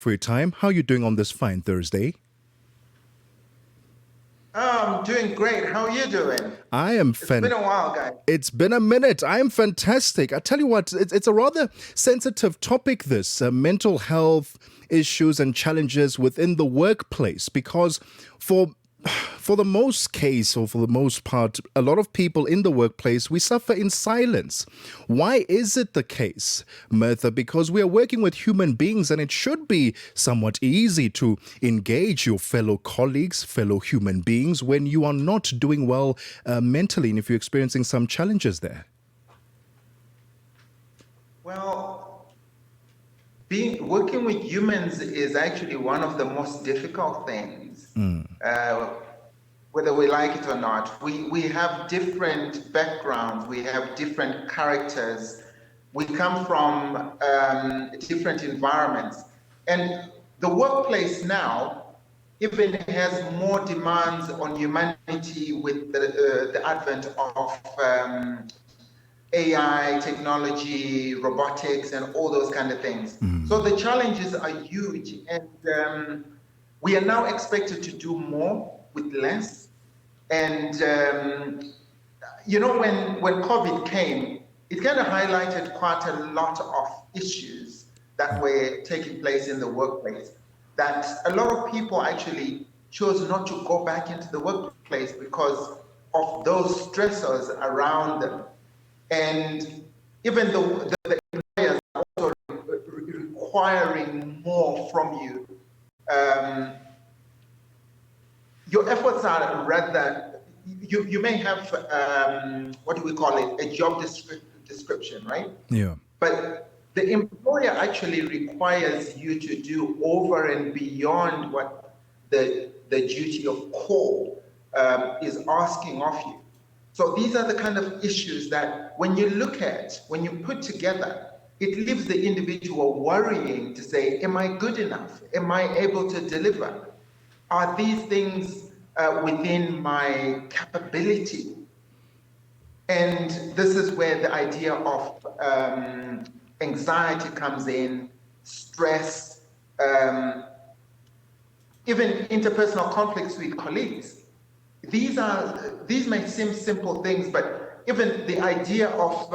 for your time. How are you doing on this fine Thursday? I'm doing great. How are you doing? It's been a while, guys. It's been a minute. I am fantastic. I tell you what, it's a rather sensitive topic, this mental health issues and challenges within the workplace, because for the most case, or for the most part, a lot of people in the workplace, we suffer in silence. Why is it the case, Mertha? Because we are working with human beings, and it should be somewhat easy to engage your fellow colleagues, fellow human beings, when you are not doing well mentally, and if you're experiencing some challenges there. Well, working with humans is actually one of the most difficult things. Whether we like it or not, we have different backgrounds, we have different characters, we come from different environments, and the workplace now even has more demands on humanity with the advent of AI, technology, robotics, and all those kind of things. So the challenges are huge, and we are now expected to do more with less. And when COVID came, it kind of highlighted quite a lot of issues that were taking place in the workplace, that a lot of people actually chose not to go back into the workplace because of those stressors around them. And even though the employers are also requiring more from you, your efforts are rather, you may have, what do we call it, a job description, right? Yeah. But the employer actually requires you to do over and beyond what the duty of call is asking of you. So these are the kind of issues that when you put together, it leaves the individual worrying to say, am I good enough? Am I able to deliver? Are these things within my capability? And this is where the idea of anxiety comes in, stress, even interpersonal conflicts with colleagues. These may seem simple things, but even the idea of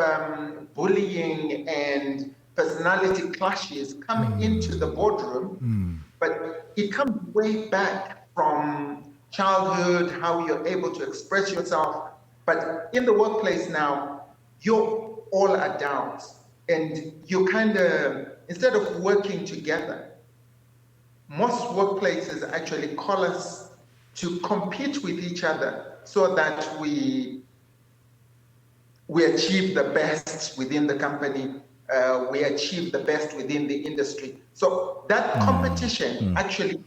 bullying and personality clashes come into the boardroom, but it comes way back from childhood, how you're able to express yourself. But in the workplace now, you're all adults, and you kind of, instead of working together, most workplaces actually call us to compete with each other so that we achieve the best within the company, we achieve the best within the industry. So that competition actually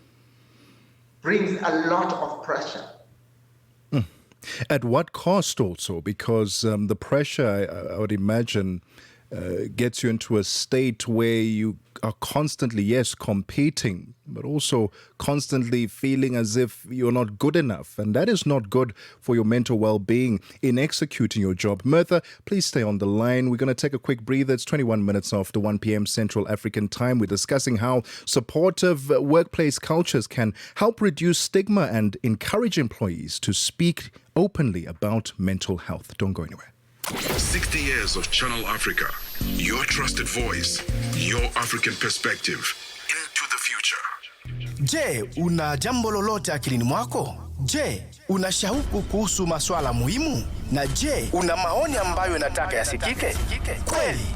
brings a lot of pressure. At what cost also? Because the pressure, I would imagine, gets you into a state where you are constantly, yes, competing, but also constantly feeling as if you're not good enough. And that is not good for your mental well-being in executing your job. Mertha, please stay on the line. We're going to take a quick breather. It's 21 minutes after 1 p.m. Central African time. We're discussing how supportive workplace cultures can help reduce stigma and encourage employees to speak openly about mental health. Don't go anywhere. 60 years of Channel Africa, your trusted voice, your African perspective into the future. Je, una jambo lolote akilini mwako? Je, una shauku kuhusu masuala muhimu? Na je, una maoni ambayo unataka yasikike? Kweli,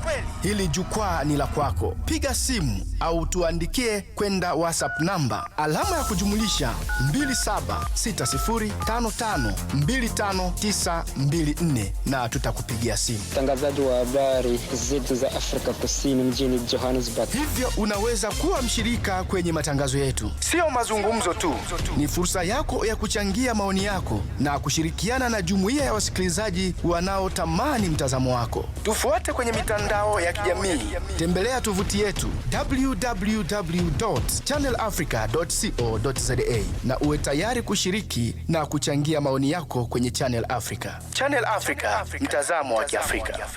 hili jukwaa ni la kwako. Piga simu au tuandikie kwenda WhatsApp namba alama ya kujumulisha 2760552594 na tutakupigia simu. Mtangazaji wa habari zetu za Afrika Kusini mjini Johannesburg. Hivyo unaweza kuwa mshirika kwenye matangazo yetu. Sio mazungumzo tu, ni fursa yako ya kuchangia maoni yako na kushirikiana na jumuiya ya wasikilizaji wanaotamani mtazamo wako. Tufuate kwenye mitandao ya kijamii. Tembelea tovuti yetu www.channelafrica.co.za na uwe tayari kushiriki na kuchangia maoni yako kwenye Channel Africa. Channel Africa, mtazamo wa Kiafrika.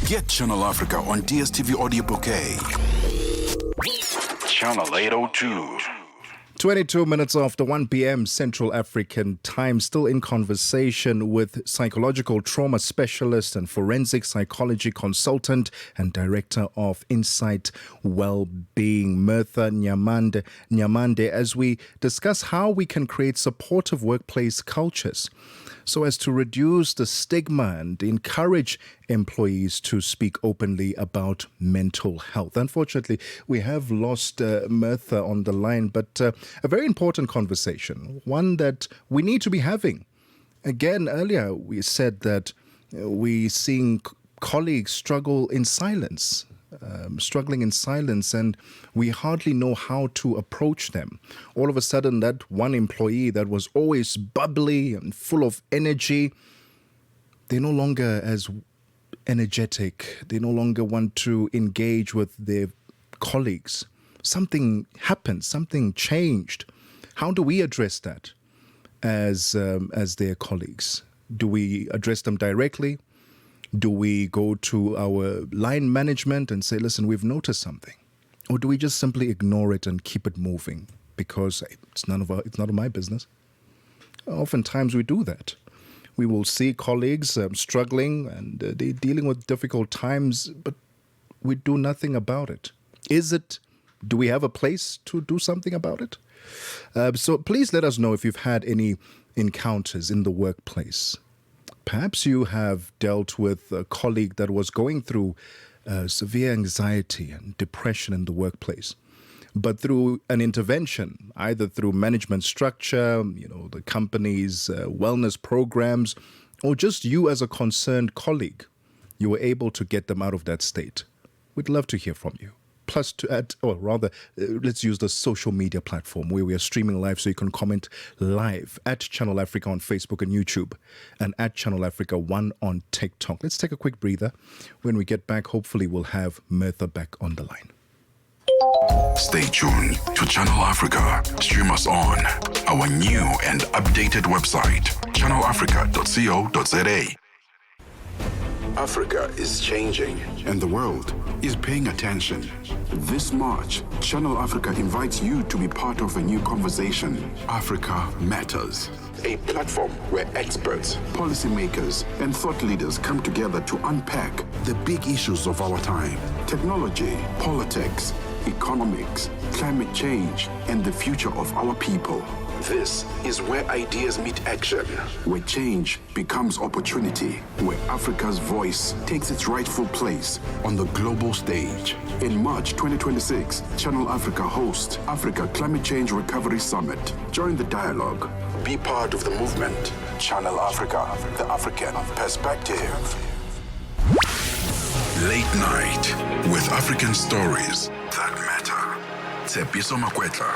Get Channel Africa on DSTV Audio Bouquet. Channel 802. 22 minutes after 1 p.m. Central African time, still in conversation with psychological trauma specialist and forensic psychology consultant and director of Insight Wellbeing, Mertha Nyamande, as we discuss how we can create supportive workplace cultures so as to reduce the stigma and encourage employees to speak openly about mental health. Unfortunately, we have lost Mertha on the line, but a very important conversation, one that we need to be having. Again, earlier we said that we're seeing colleagues struggling in silence, and we hardly know how to approach them. All of a sudden, that one employee that was always bubbly and full of energy, they're no longer as energetic. They no longer want to engage with their colleagues. Something happened, something changed. How do we address that as their colleagues? Do we address them directly? Do we go to our line management and say, listen, we've noticed something? Or do we just simply ignore it and keep it moving because it's none of my business? Oftentimes we do that. We will see colleagues struggling and they're dealing with difficult times, but we do nothing about it. Do we have a place to do something about it? So please let us know if you've had any encounters in the workplace. Perhaps you have dealt with a colleague that was going through severe anxiety and depression in the workplace. But through an intervention, either through management structure, the company's wellness programs, or just you as a concerned colleague, you were able to get them out of that state. We'd love to hear from you. Plus, let's use the social media platform where we are streaming live so you can comment live at Channel Africa on Facebook and YouTube and at Channel Africa 1 on TikTok. Let's take a quick breather. When we get back, hopefully we'll have Mertha back on the line. Stay tuned to Channel Africa. Stream us on our new and updated website, channelafrica.co.za. Africa is changing, and the world is paying attention. This March, Channel Africa invites you to be part of a new conversation. Africa Matters, a platform where experts, policymakers, and thought leaders come together to unpack the big issues of our time: technology, politics, economics, climate change, and the future of our people. This is where ideas meet action, where change becomes opportunity, where Africa's voice takes its rightful place on the global stage. In March 2026, Channel Africa hosts Africa Climate Change Recovery Summit. Join the dialogue. Be part of the movement. Channel Africa, the African perspective. Late night with African stories that matter. Tsepiso Makwetla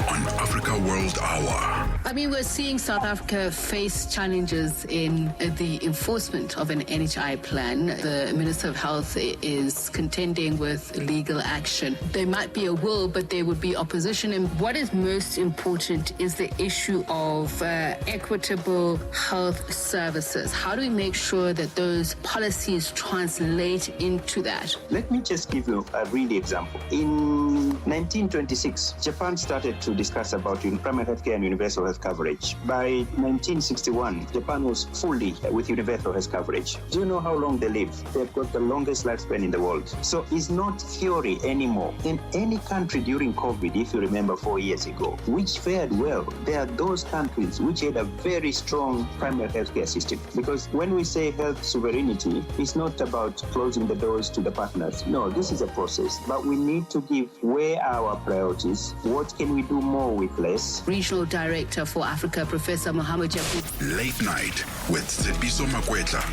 on Africa World Hour. I mean, we're seeing South Africa face challenges in the enforcement of an NHI plan. The Minister of Health is contending with legal action. There might be a will, but there would be opposition. And what is most important is the issue of equitable health services. How do we make sure that those policies translate into that? Let me just give you a real example. In 1926, Japan started to discuss about primary healthcare and universal health coverage. By 1961, Japan was fully with universal health coverage. Do you know how long they live? They've got the longest lifespan in the world. So it's not theory anymore. In any country during COVID, if you remember 4 years ago, which fared well, there are those countries which had a very strong primary healthcare system. Because when we say health sovereignty, it's not about closing the doors to the partners. No, this is a process. But we need to give where our priorities, what can we do more with less? Regional Director for Africa, Professor Mohammed Jacob. Late night with Tsepiso Makwetla.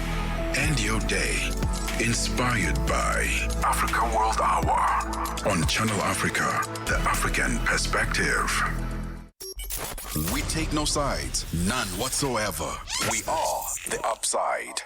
End your day inspired by Africa World Hour on Channel Africa, the African perspective. We take no sides, none whatsoever. We are the upside.